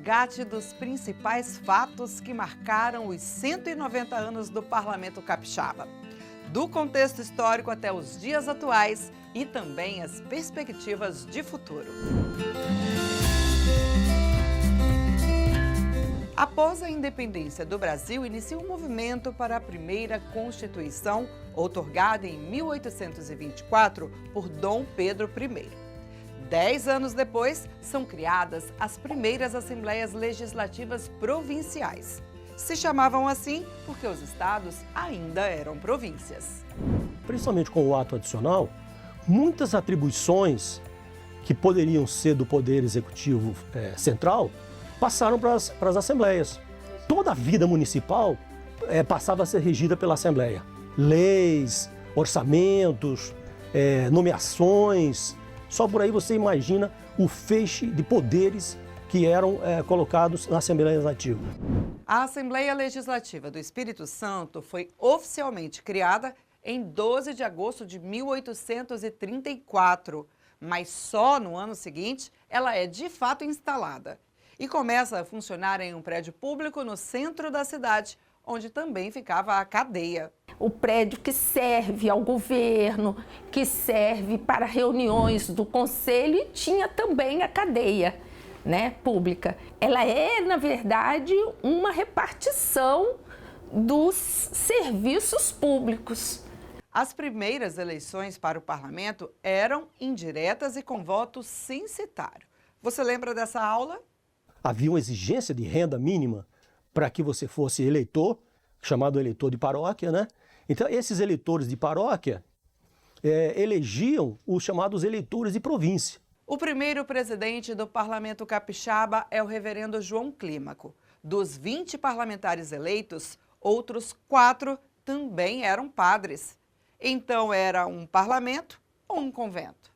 resgate dos principais fatos que marcaram os 190 anos do Parlamento Capixaba. Do contexto histórico até os dias atuais e também as perspectivas de futuro. Após a independência do Brasil, inicia um movimento para a primeira Constituição, outorgada em 1824 por Dom Pedro I. 10 anos depois, são criadas as primeiras Assembleias Legislativas Provinciais. Se chamavam assim porque os estados ainda eram províncias. Principalmente com o ato adicional, muitas atribuições que poderiam ser do Poder Executivo Central passaram para as Assembleias. Toda a vida municipal passava a ser regida pela Assembleia. Leis, orçamentos, nomeações. Só por aí você imagina o feixe de poderes que eram colocados na Assembleia Legislativa. A Assembleia Legislativa do Espírito Santo foi oficialmente criada em 12 de agosto de 1834, mas só no ano seguinte ela é de fato instalada e começa a funcionar em um prédio público no centro da cidade, onde também ficava a cadeia. O prédio que serve ao governo, que serve para reuniões do conselho e tinha também a cadeia, pública. Ela é, na verdade, uma repartição dos serviços públicos. As primeiras eleições para o parlamento eram indiretas e com voto censitário. Você lembra dessa aula? Havia uma exigência de renda mínima para que você fosse eleitor, chamado eleitor de paróquia, Então, esses eleitores de paróquia elegiam os chamados eleitores de província. O primeiro presidente do Parlamento Capixaba é o reverendo João Clímaco. Dos 20 parlamentares eleitos, outros 4 também eram padres. Então, era um parlamento ou um convento?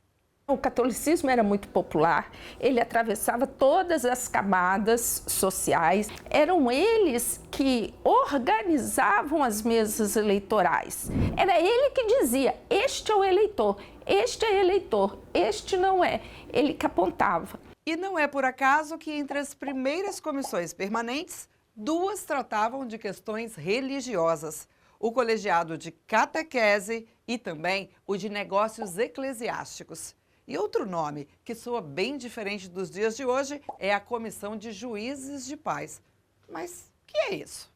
O catolicismo era muito popular, ele atravessava todas as camadas sociais. Eram eles que organizavam as mesas eleitorais. Era ele que dizia, este é o eleitor, este é eleitor, este não é. Ele que apontava. E não é por acaso que entre as primeiras comissões permanentes, 2 tratavam de questões religiosas. O colegiado de catequese e também o de negócios eclesiásticos. E outro nome, que soa bem diferente dos dias de hoje, é a Comissão de Juízes de Paz. Mas o que é isso?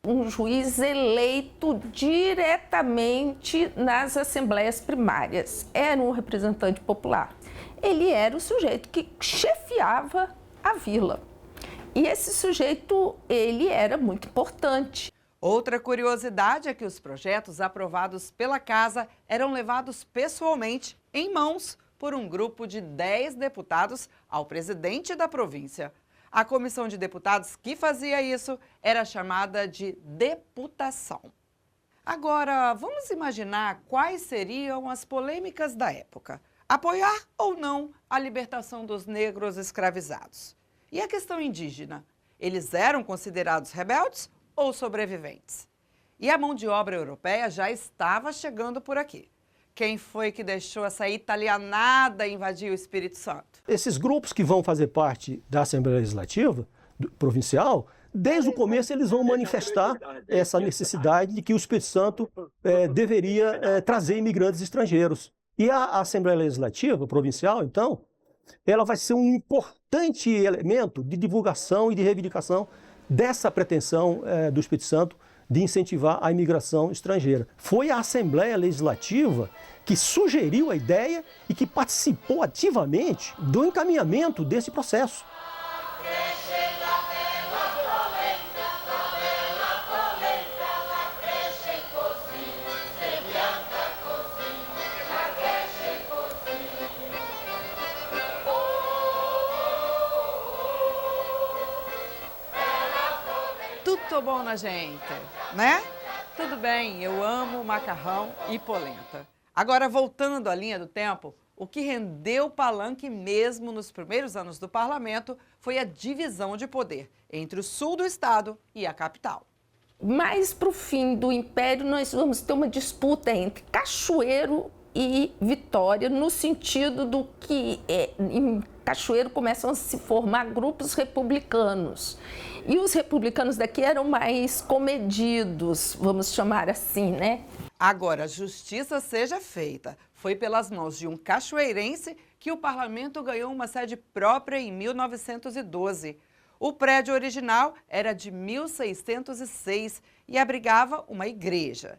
Um juiz eleito diretamente nas assembleias primárias. Era um representante popular. Ele era o sujeito que chefiava a vila. E esse sujeito, ele era muito importante. Outra curiosidade é que os projetos aprovados pela Casa eram levados pessoalmente, em mãos, por um grupo de 10 deputados ao presidente da província. A comissão de deputados que fazia isso era chamada de deputação. Agora, vamos imaginar quais seriam as polêmicas da época. Apoiar ou não a libertação dos negros escravizados? E a questão indígena? Eles eram considerados rebeldes ou sobreviventes? E a mão de obra europeia já estava chegando por aqui. Quem foi que deixou essa italianada invadir o Espírito Santo? Esses grupos que vão fazer parte da Assembleia Legislativa Provincial, desde o começo eles vão manifestar essa necessidade de que o Espírito Santo deveria trazer imigrantes estrangeiros. E a Assembleia Legislativa Provincial, então, ela vai ser um importante elemento de divulgação e de reivindicação dessa pretensão do Espírito Santo de incentivar a imigração estrangeira. Foi a Assembleia Legislativa que sugeriu a ideia e que participou ativamente do encaminhamento desse processo. Tudo bom na gente, né? Tudo bem, eu amo macarrão e polenta. Agora, voltando à linha do tempo, o que rendeu palanque mesmo nos primeiros anos do parlamento foi a divisão de poder entre o sul do estado e a capital. Mais para o fim do Império, nós vamos ter uma disputa entre Cachoeiro e Vitória, no sentido do que em Cachoeiro começam a se formar grupos republicanos. E os republicanos daqui eram mais comedidos, vamos chamar assim, né? Agora, justiça seja feita. Foi pelas mãos de um cachoeirense que o parlamento ganhou uma sede própria em 1912. O prédio original era de 1606 e abrigava uma igreja.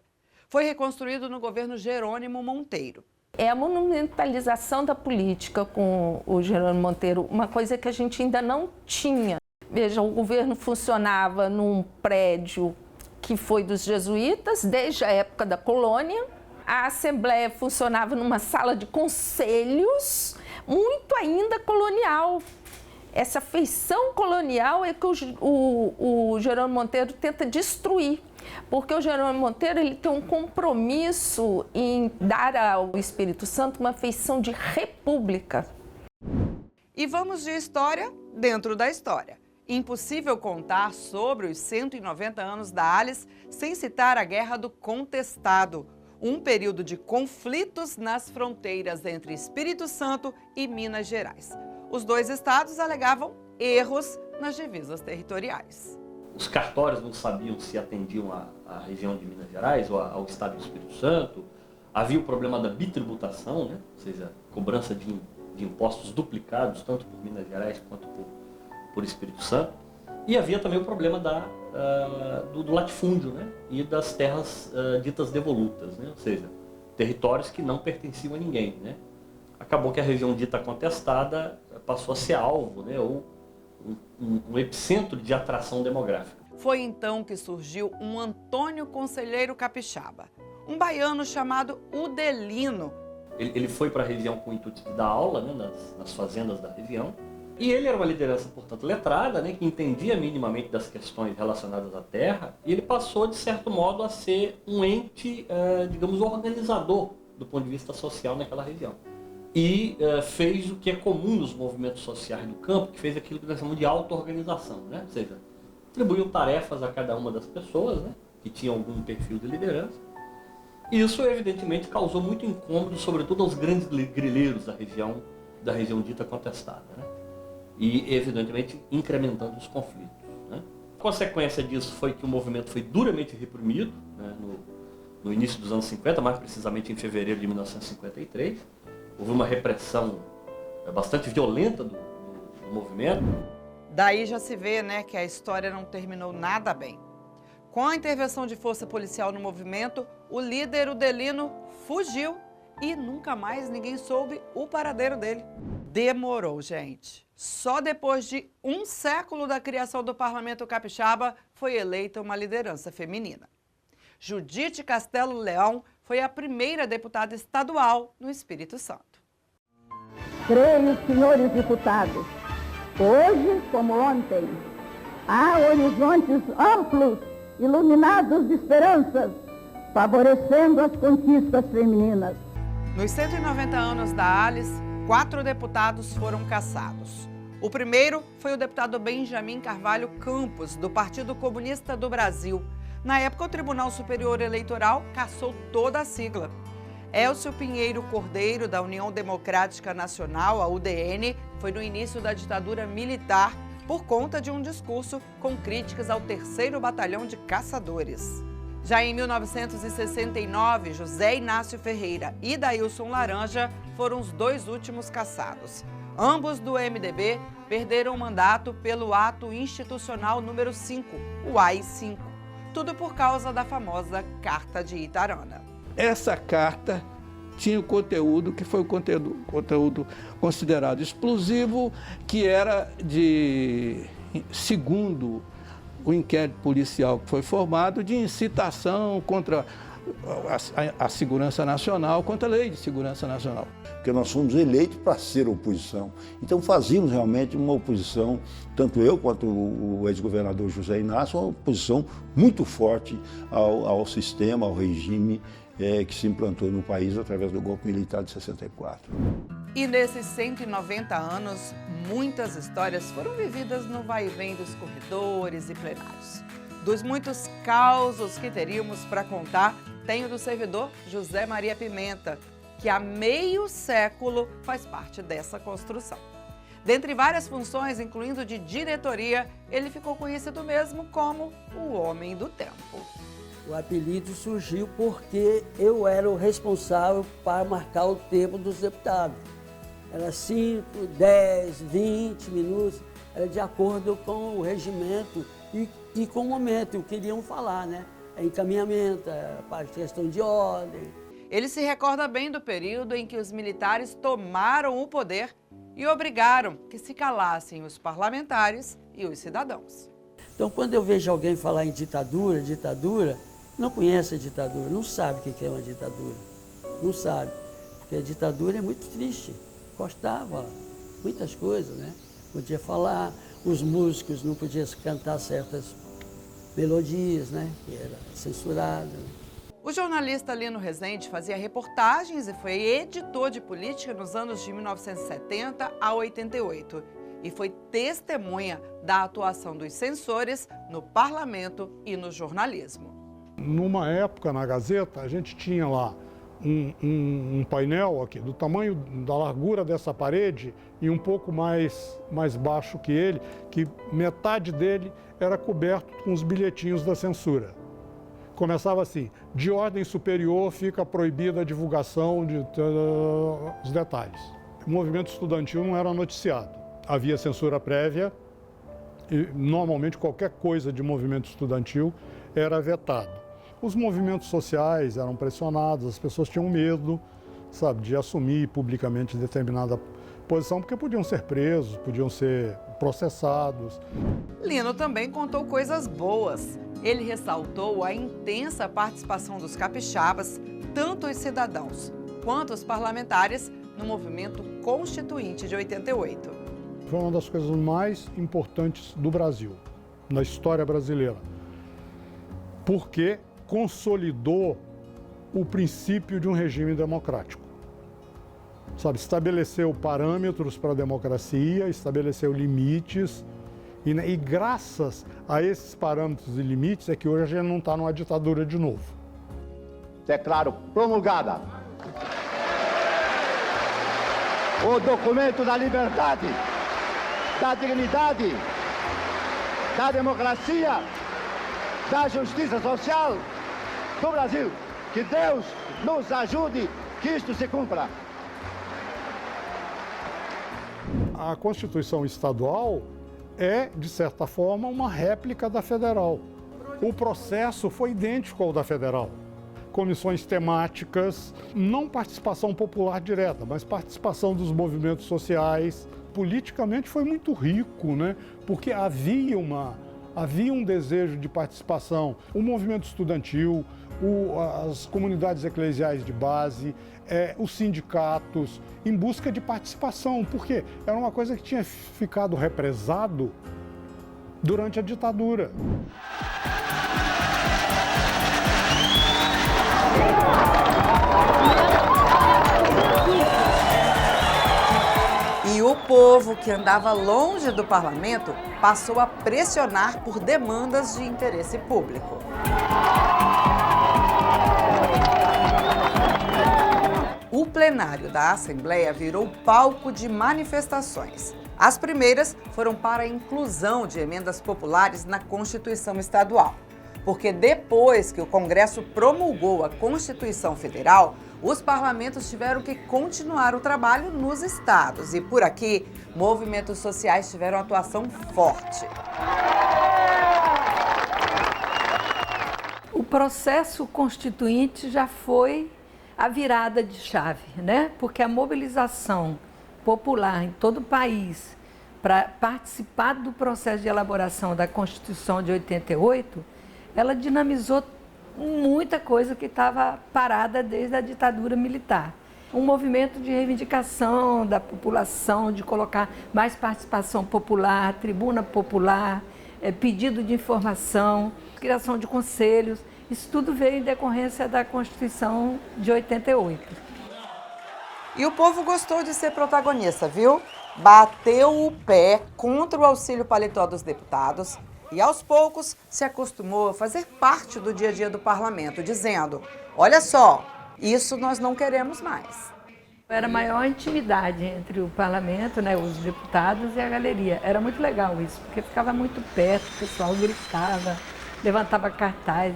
Foi reconstruído no governo Jerônimo Monteiro. É a monumentalização da política com o Jerônimo Monteiro, uma coisa que a gente ainda não tinha. Veja, o governo funcionava num prédio que foi dos jesuítas desde a época da colônia. A Assembleia funcionava numa sala de conselhos, muito ainda colonial. Essa feição colonial é que o Jerônimo Monteiro tenta destruir, porque o Jerônimo Monteiro ele tem um compromisso em dar ao Espírito Santo uma feição de república. E vamos de história dentro da história. Impossível contar sobre os 190 anos da Alice sem citar a Guerra do Contestado, um período de conflitos nas fronteiras entre Espírito Santo e Minas Gerais. Os dois estados alegavam erros nas divisas territoriais. Os cartórios não sabiam se atendiam à região de Minas Gerais ou ao estado do Espírito Santo. Havia o problema da bitributação, né? Ou seja, cobrança de impostos duplicados, tanto por Minas Gerais quanto por Espírito Santo. E havia também o problema do latifúndio, né? E das terras ditas devolutas, né? Ou seja, territórios que não pertenciam a ninguém, né? Acabou que a região dita contestada passou a ser alvo, né? Ou um epicentro de atração demográfica. Foi então que surgiu um Antônio Conselheiro Capixaba, um baiano chamado Udelino. Ele foi para a região com o intuito de dar aula, né? nas fazendas da região. E ele era uma liderança, portanto, letrada, né, que entendia minimamente das questões relacionadas à terra, e ele passou, de certo modo, a ser um ente, digamos, organizador do ponto de vista social naquela região. E fez o que é comum nos movimentos sociais do campo, que fez aquilo que nós chamamos de auto-organização, né? Ou seja, atribuiu tarefas a cada uma das pessoas, né, que tinham algum perfil de liderança. E isso, evidentemente, causou muito incômodo, sobretudo aos grandes grileiros da região dita contestada, né? E, evidentemente, incrementando os conflitos, né? A consequência disso foi que o movimento foi duramente reprimido, né, no início dos anos 50, mais precisamente em fevereiro de 1953. Houve uma repressão bastante violenta do movimento. Daí já se vê, né, que a história não terminou nada bem. Com a intervenção de força policial no movimento, o líder Udelino fugiu e nunca mais ninguém soube o paradeiro dele. Demorou, gente. Só depois de um século da criação do Parlamento Capixaba foi eleita uma liderança feminina. Judite Castelo Leão foi a primeira deputada estadual no Espírito Santo. Creio, senhores deputados, hoje como ontem, há horizontes amplos, iluminados de esperanças, favorecendo as conquistas femininas. Nos 190 anos da Alice, 4 deputados foram cassados. O primeiro foi o deputado Benjamin Carvalho Campos, do Partido Comunista do Brasil. Na época, o Tribunal Superior Eleitoral cassou toda a sigla. Elcio Pinheiro Cordeiro, da União Democrática Nacional, a UDN, foi no início da ditadura militar por conta de um discurso com críticas ao 3º Batalhão de Caçadores. Já em 1969, José Inácio Ferreira e Dailson Laranja foram os 2 últimos cassados. Ambos do MDB perderam o mandato pelo ato institucional número 5, o AI-5. Tudo por causa da famosa Carta de Itarana. Essa carta tinha o conteúdo que foi o conteúdo considerado explosivo, que era segundo o inquérito policial que foi formado, de incitação contra a segurança nacional, contra a lei de segurança nacional. Porque nós fomos eleitos para ser oposição. Então fazíamos realmente uma oposição, tanto eu quanto o ex-governador José Inácio, uma oposição muito forte ao sistema, ao regime que se implantou no país através do golpe militar de 64. E nesses 190 anos, muitas histórias foram vividas no vai e vem dos corredores e plenários. Dos muitos causos que teríamos para contar, tem o do servidor José Maria Pimenta. que há meio século faz parte dessa construção. Dentre várias funções, incluindo de diretoria, ele ficou conhecido mesmo como o Homem do Tempo. O apelido surgiu porque eu era o responsável para marcar o tempo dos deputados. Era 5, 10, 20 minutos, era de acordo com o regimento e com o momento, o que queriam falar, né? Encaminhamento, a questão de ordem. Ele se recorda bem do período em que os militares tomaram o poder e obrigaram que se calassem os parlamentares e os cidadãos. Então, quando eu vejo alguém falar em ditadura, não conhece a ditadura, não sabe o que é uma ditadura, não sabe, porque a ditadura é muito triste, custava muitas coisas, né? Podia falar, os músicos não podiam cantar certas melodias, né? Que era censurada. O jornalista Lino Rezende fazia reportagens e foi editor de política nos anos de 1970 a 88 e foi testemunha da atuação dos censores no parlamento e no jornalismo. Numa época, na Gazeta, a gente tinha lá um painel aqui, do tamanho da largura dessa parede e um pouco mais baixo que ele, que metade dele era coberto com os bilhetinhos da censura. Começava assim: de ordem superior fica proibida a divulgação de os detalhes. O movimento estudantil não era noticiado. Havia censura prévia e normalmente qualquer coisa de movimento estudantil era vetado. Os movimentos sociais eram pressionados, as pessoas tinham medo, sabe, de assumir publicamente determinada posição, porque podiam ser presos, podiam ser processados. Lino também contou coisas boas. Ele ressaltou a intensa participação dos capixabas, tanto os cidadãos quanto os parlamentares, no movimento constituinte de 88. Foi uma das coisas mais importantes do Brasil, na história brasileira, porque consolidou o princípio de um regime democrático. Sabe, estabeleceu parâmetros para a democracia, estabeleceu limites, e graças a esses parâmetros e limites é que hoje a gente não está numa ditadura de novo. Declaro promulgada o documento da liberdade, da dignidade, da democracia, da justiça social do Brasil. Que Deus nos ajude que isto se cumpra. A Constituição estadual é, de certa forma, uma réplica da federal. O processo foi idêntico ao da federal. Comissões temáticas, não participação popular direta, mas participação dos movimentos sociais. Politicamente foi muito rico, né? Porque havia um desejo de participação. O movimento estudantil, as comunidades eclesiais de base, os sindicatos, em busca de participação, porque era uma coisa que tinha ficado represado durante a ditadura. E o povo que andava longe do parlamento passou a pressionar por demandas de interesse público. O plenário da Assembleia virou palco de manifestações. As primeiras foram para a inclusão de emendas populares na Constituição Estadual, porque depois que o Congresso promulgou a Constituição Federal, os parlamentos tiveram que continuar o trabalho nos estados e, por aqui, movimentos sociais tiveram atuação forte. O processo constituinte já foi a virada de chave, né? Porque a mobilização popular em todo o país para participar do processo de elaboração da Constituição de 88, ela dinamizou muita coisa que estava parada desde a ditadura militar. Um movimento de reivindicação da população, de colocar mais participação popular, tribuna popular, pedido de informação, criação de conselhos. Isso tudo veio em decorrência da Constituição de 88. E o povo gostou de ser protagonista, viu? Bateu o pé contra o auxílio paletó dos deputados e, aos poucos, se acostumou a fazer parte do dia a dia do parlamento, dizendo: olha só, Isso nós não queremos mais. Era maior intimidade entre o parlamento, né, os deputados e a galeria. Era muito legal isso, porque ficava muito perto, o pessoal gritava, levantava cartaz,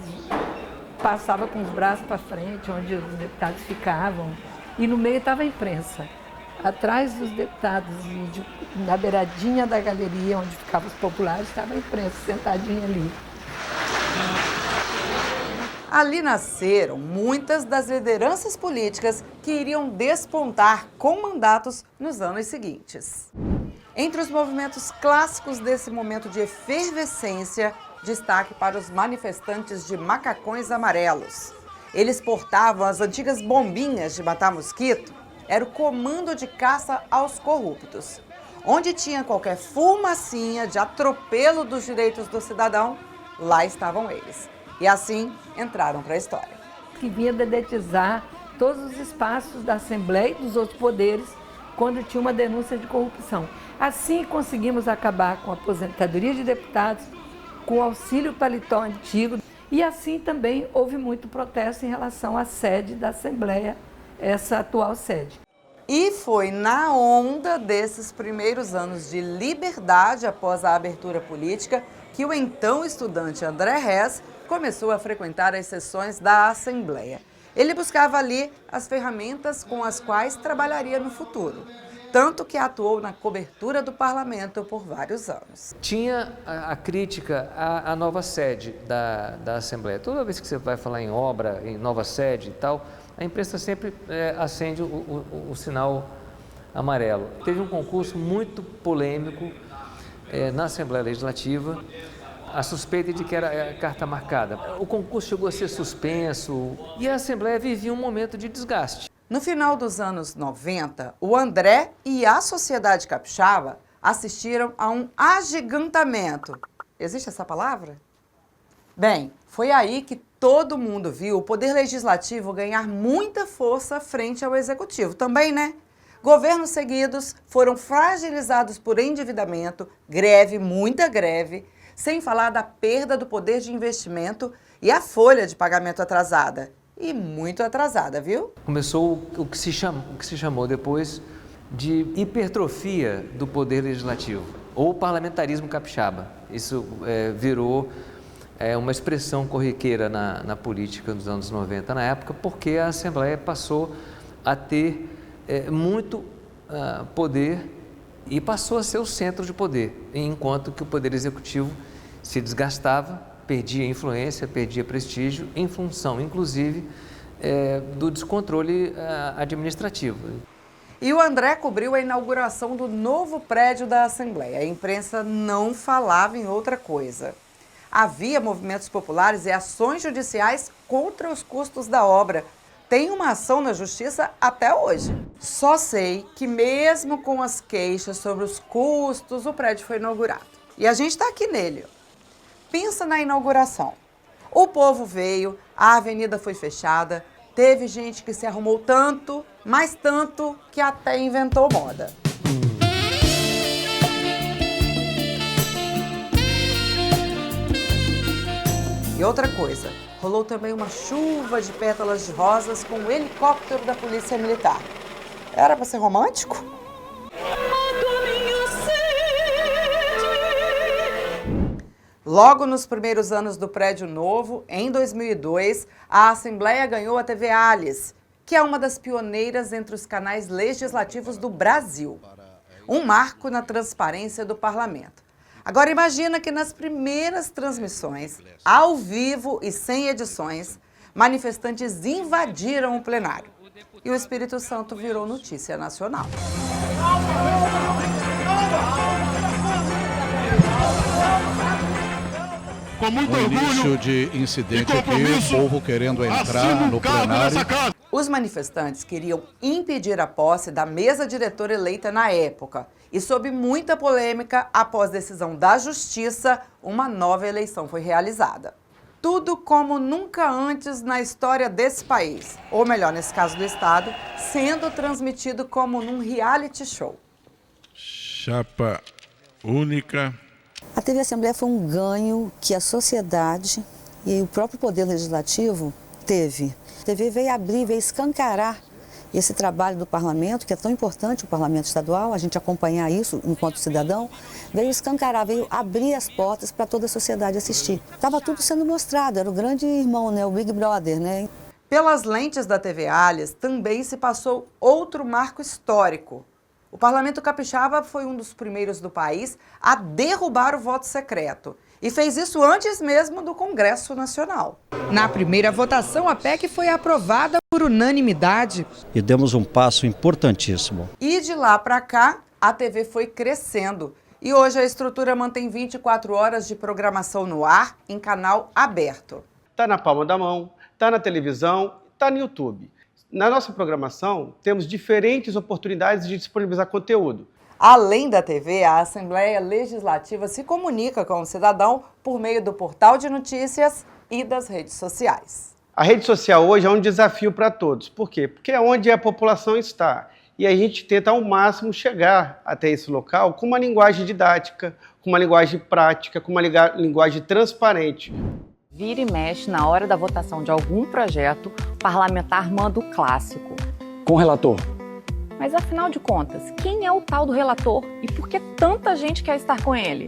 passava com os braços para frente, onde os deputados ficavam. E no meio estava a imprensa. Atrás dos deputados, na beiradinha da galeria, onde ficavam os populares, estava a imprensa sentadinha ali. Ali nasceram muitas das lideranças políticas que iriam despontar com mandatos nos anos seguintes. Entre os movimentos clássicos desse momento de efervescência, destaque para os manifestantes de macacões amarelos. Eles portavam as antigas bombinhas de matar mosquito, era o comando de caça aos corruptos. Onde tinha qualquer fumacinha de atropelo dos direitos do cidadão, lá estavam eles. E assim entraram para a história. Que vinha dedetizar todos os espaços da Assembleia e dos outros poderes quando tinha uma denúncia de corrupção. Assim conseguimos acabar com a aposentadoria de deputados, com o auxílio paletó antigo. E assim também houve muito protesto em relação à sede da Assembleia, essa atual sede. E foi na onda desses primeiros anos de liberdade após a abertura política que o então estudante André Hess começou a frequentar as sessões da Assembleia. Ele buscava ali as ferramentas com as quais trabalharia no futuro, tanto que atuou na cobertura do parlamento por vários anos. Tinha a crítica à nova sede da Assembleia. Toda vez que você vai falar em obra, em nova sede e tal, a imprensa sempre acende o sinal amarelo. Teve um concurso muito polêmico na Assembleia Legislativa, a suspeita de que era carta marcada. O concurso chegou a ser suspenso e a Assembleia vivia um momento de desgaste. No final dos anos 90, o André e a sociedade capixaba assistiram a um agigantamento. Existe essa palavra? Bem, foi aí que todo mundo viu o Poder Legislativo ganhar muita força frente ao Executivo. Também, né? Governos seguidos foram fragilizados por endividamento, greve, muita greve, sem falar da perda do poder de investimento e a folha de pagamento atrasada. E muito atrasada, viu? Começou o que se chamou depois de hipertrofia do Poder Legislativo, ou parlamentarismo capixaba. Isso virou uma expressão corriqueira na política dos anos 90, na época, porque a Assembleia passou a ter muito poder e passou a ser o centro de poder, enquanto que o Poder Executivo se desgastava, perdia influência, perdia prestígio, em função, inclusive, do descontrole administrativo. E o André cobriu a inauguração do novo prédio da Assembleia. A imprensa não falava em outra coisa. Havia movimentos populares e ações judiciais contra os custos da obra. Tem uma ação na Justiça até hoje. Só sei que mesmo com as queixas sobre os custos, o prédio foi inaugurado. E a gente está aqui nele. Pensa na inauguração. O povo veio, a avenida foi fechada, teve gente que se arrumou tanto, mas tanto, que até inventou moda. E outra coisa, rolou também uma chuva de pétalas de rosas com o helicóptero da Polícia Militar. Era para ser romântico? Logo nos primeiros anos do prédio novo, em 2002, a Assembleia ganhou a TV Alice, que é uma das pioneiras entre os canais legislativos do Brasil. Um marco na transparência do parlamento. Agora imagina que nas primeiras transmissões, ao vivo e sem edições, manifestantes invadiram o plenário. E o Espírito Santo virou notícia nacional. Com muito início de incidente aqui, o povo querendo entrar no plenário. Os manifestantes queriam impedir a posse da mesa diretora eleita na época. E sob muita polêmica, após decisão da Justiça, uma nova eleição foi realizada. Tudo como nunca antes na história desse país, ou melhor, nesse caso do Estado, sendo transmitido como num reality show. Chapa única. A TV Assembleia foi um ganho que a sociedade e o próprio Poder Legislativo teve. A TV veio abrir, veio escancarar esse trabalho do parlamento, que é tão importante, o parlamento estadual, a gente acompanhar isso enquanto cidadão, veio escancarar, veio abrir as portas para toda a sociedade assistir. Estava tudo sendo mostrado, era o grande irmão, né, o Big Brother, né? Pelas lentes da TV Alias, também se passou outro marco histórico. O Parlamento Capixaba foi um dos primeiros do país a derrubar o voto secreto. E fez isso antes mesmo do Congresso Nacional. Na primeira votação, a PEC foi aprovada por unanimidade. E demos um passo importantíssimo. E de lá para cá, a TV foi crescendo. E hoje a estrutura mantém 24 horas de programação no ar, em canal aberto. Está na palma da mão, está na televisão, está no YouTube. Na nossa programação, temos diferentes oportunidades de disponibilizar conteúdo. Além da TV, a Assembleia Legislativa se comunica com o cidadão por meio do portal de notícias e das redes sociais. A rede social hoje é um desafio para todos. Por quê? Porque é onde a população está. E a gente tenta ao máximo chegar até esse local com uma linguagem didática, com uma linguagem prática, com uma linguagem transparente. Vira e mexe, na hora da votação de algum projeto, o parlamentar manda o clássico. Com o relator. Mas afinal de contas, quem é o tal do relator e por que tanta gente quer estar com ele?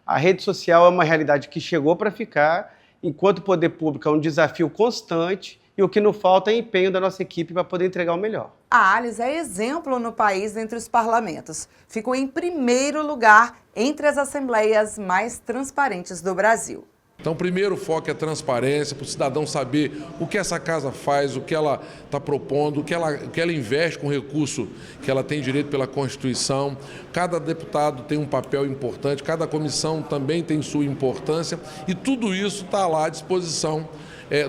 A rede social é uma realidade que chegou para ficar, enquanto o poder público é um desafio constante e o que não falta é empenho da nossa equipe para poder entregar o melhor. A Alias é exemplo no país entre os parlamentos. Ficou em primeiro lugar entre as assembleias mais transparentes do Brasil. Então, o primeiro foco é a transparência, para o cidadão saber o que essa casa faz, o que ela está propondo, o que ela investe com o recurso que ela tem direito pela Constituição. Cada deputado tem um papel importante, cada comissão também tem sua importância e tudo isso está lá à disposição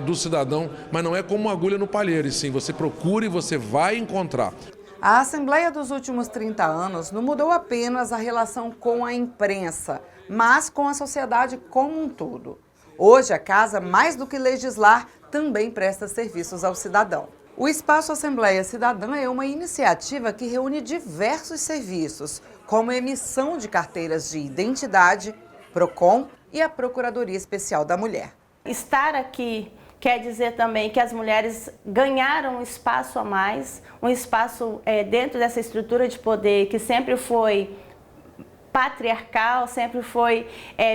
do cidadão, mas não é como uma agulha no palheiro, e sim, você procura e você vai encontrar. A Assembleia dos últimos 30 anos não mudou apenas a relação com a imprensa, mas com a sociedade como um todo. Hoje, a Casa, mais do que legislar, também presta serviços ao cidadão. O Espaço Assembleia Cidadã é uma iniciativa que reúne diversos serviços, como emissão de carteiras de identidade, PROCON e a Procuradoria Especial da Mulher. Estar aqui quer dizer também que as mulheres ganharam um espaço a mais, um espaço dentro dessa estrutura de poder que sempre foi patriarcal, sempre foi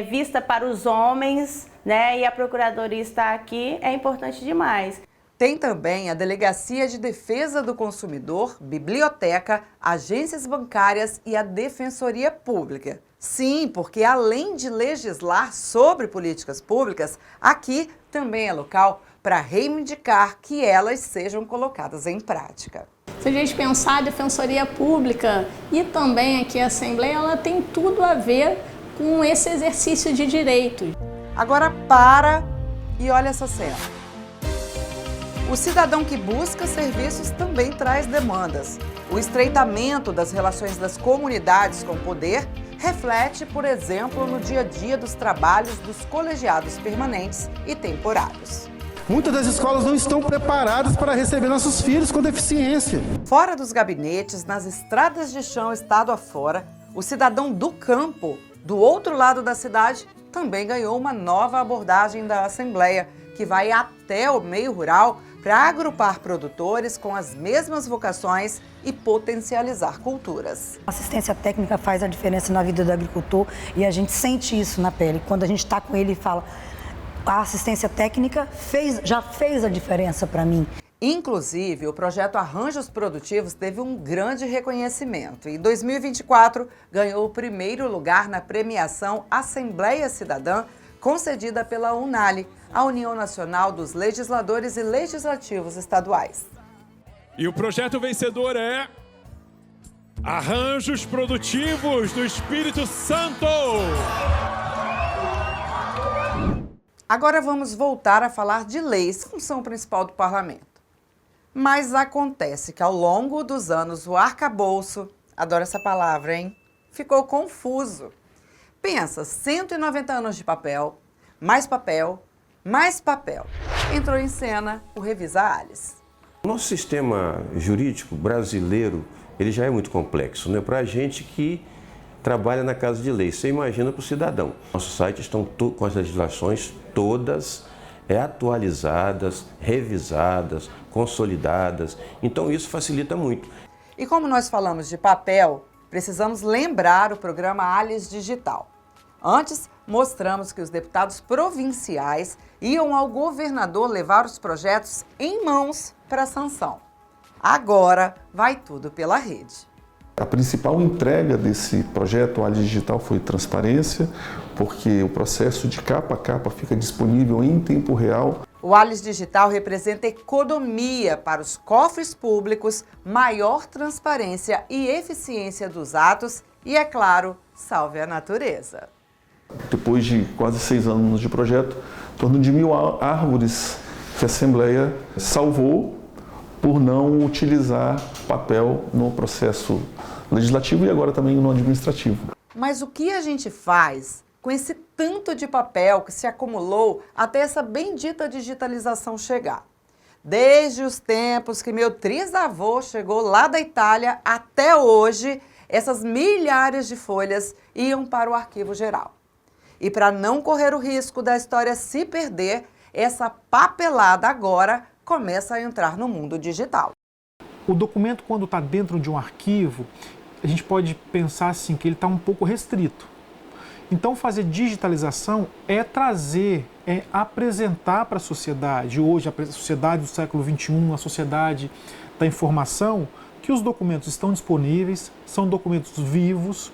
vista para os homens, né? E a Procuradoria estar aqui é importante demais. Tem também a Delegacia de Defesa do Consumidor, Biblioteca, agências bancárias e a Defensoria Pública. Sim, porque além de legislar sobre políticas públicas, aqui também é local para reivindicar que elas sejam colocadas em prática. Se a gente pensar a Defensoria Pública e também aqui a Assembleia, ela tem tudo a ver com esse exercício de direito. Agora para e olha essa cena. O cidadão que busca serviços também traz demandas. O estreitamento das relações das comunidades com o poder reflete, por exemplo, no dia a dia dos trabalhos dos colegiados permanentes e temporários. Muitas das escolas não estão preparadas para receber nossos filhos com deficiência. Fora dos gabinetes, nas estradas de chão estado afora, o cidadão do campo, do outro lado da cidade, também ganhou uma nova abordagem da Assembleia, que vai até o meio rural para agrupar produtores com as mesmas vocações e potencializar culturas. A assistência técnica faz a diferença na vida do agricultor e a gente sente isso na pele. Quando a gente está com ele e fala, a assistência técnica já fez a diferença para mim. Inclusive, o projeto Arranjos Produtivos teve um grande reconhecimento. Em 2024, ganhou o primeiro lugar na premiação Assembleia Cidadã, concedida pela UNALI, a União Nacional dos Legisladores e Legislativos Estaduais. E o projeto vencedor é Arranjos Produtivos do Espírito Santo. Agora vamos voltar a falar de leis, função principal do parlamento. Mas acontece que ao longo dos anos o arcabouço, adoro essa palavra, hein? Ficou confuso. Pensa, 190 anos de papel, mais papel, mais papel. Entrou em cena o Revisa Alias. O nosso sistema jurídico brasileiro, ele já é muito complexo, né? Para a gente que trabalha na Casa de Lei, você imagina para o cidadão. Nosso site estão com as legislações todas atualizadas, revisadas, consolidadas. Então isso facilita muito. E como nós falamos de papel, precisamos lembrar o programa Allies Digital. Antes, mostramos que os deputados provinciais iam ao governador levar os projetos em mãos para sanção. Agora vai tudo pela rede. A principal entrega desse projeto Allies Digital foi transparência, porque o processo de capa a capa fica disponível em tempo real. O Allies Digital representa economia para os cofres públicos, maior transparência e eficiência dos atos e, é claro, salve a natureza. Depois de quase 6 anos de projeto, em torno de 1.000 árvores que a Assembleia salvou por não utilizar papel no processo legislativo e agora também no administrativo. Mas o que a gente faz com esse tanto de papel que se acumulou até essa bendita digitalização chegar? Desde os tempos que meu trisavô chegou lá da Itália até hoje, essas milhares de folhas iam para o arquivo geral. E para não correr o risco da história se perder, essa papelada agora começa a entrar no mundo digital. O documento, quando está dentro de um arquivo, a gente pode pensar assim que ele está um pouco restrito. Então, fazer digitalização é trazer, é apresentar para a sociedade, hoje a sociedade do século XXI, a sociedade da informação, que os documentos estão disponíveis, são documentos vivos,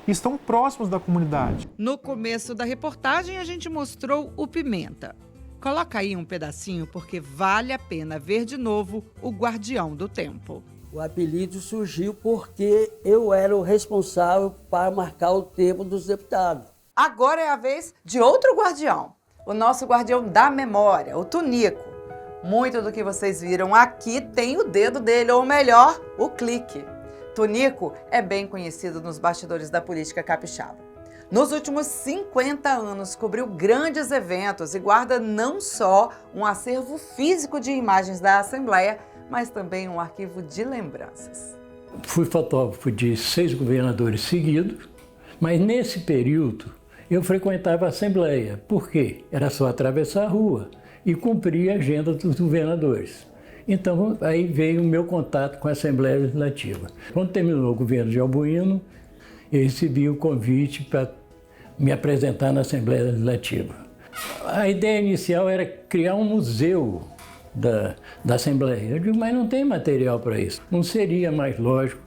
estão próximos da comunidade. No começo da reportagem, a gente mostrou o Pimenta. Coloca aí um pedacinho porque vale a pena ver de novo o Guardião do Tempo. O apelido surgiu porque eu era o responsável para marcar o tempo dos deputados. Agora é a vez de outro guardião, o nosso guardião da memória, o Tunico. Muito do que vocês viram aqui tem o dedo dele, ou melhor, o clique. Tunico é bem conhecido nos bastidores da política capixaba. Nos últimos 50 anos, cobriu grandes eventos e guarda não só um acervo físico de imagens da Assembleia, mas também um arquivo de lembranças. Fui fotógrafo de 6 governadores seguidos, mas nesse período eu frequentava a Assembleia. Por quê? Era só atravessar a rua e cumprir a agenda dos governadores. Então, aí veio o meu contato com a Assembleia Legislativa. Quando terminou o governo de Albuíno, eu recebi o convite para me apresentar na Assembleia Legislativa. A ideia inicial era criar um museu da Assembleia. Eu digo, mas não tem material para isso. Não seria mais lógico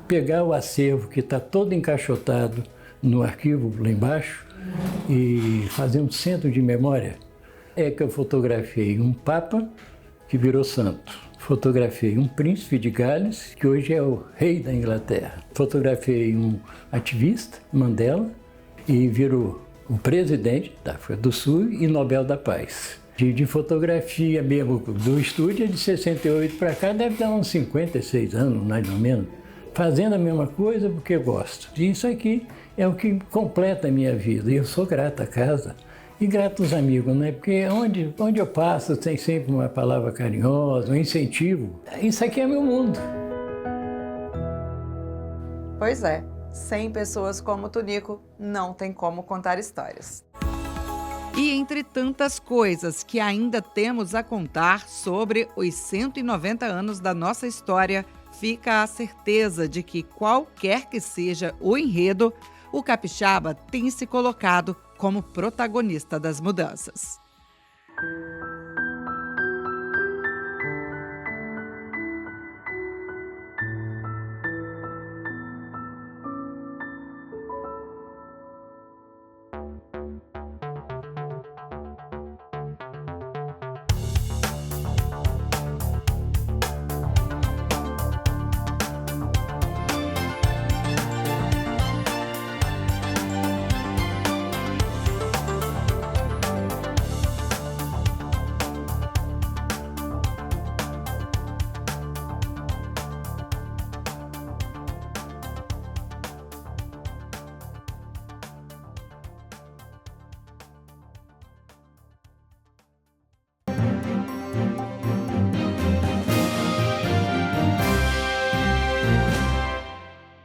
pegar o acervo que está todo encaixotado no arquivo lá embaixo e fazer um centro de memória? É que eu fotografei um Papa que virou santo. Fotografei um príncipe de Gales, que hoje é o rei da Inglaterra. Fotografei um ativista, Mandela, e virou o presidente da África do Sul e Nobel da Paz. De fotografia mesmo do estúdio, de 68 para cá, deve dar uns 56 anos, mais ou menos. Fazendo a mesma coisa porque eu gosto. E isso aqui é o que completa a minha vida. E eu sou grato à casa. E grato aos amigos, né? Porque onde eu passo tem sempre uma palavra carinhosa, um incentivo. Isso aqui é meu mundo. Pois é, sem pessoas como o Tunico, não tem como contar histórias. E entre tantas coisas que ainda temos a contar sobre os 190 anos da nossa história, fica a certeza de que qualquer que seja o enredo, o capixaba tem se colocado como protagonista das mudanças.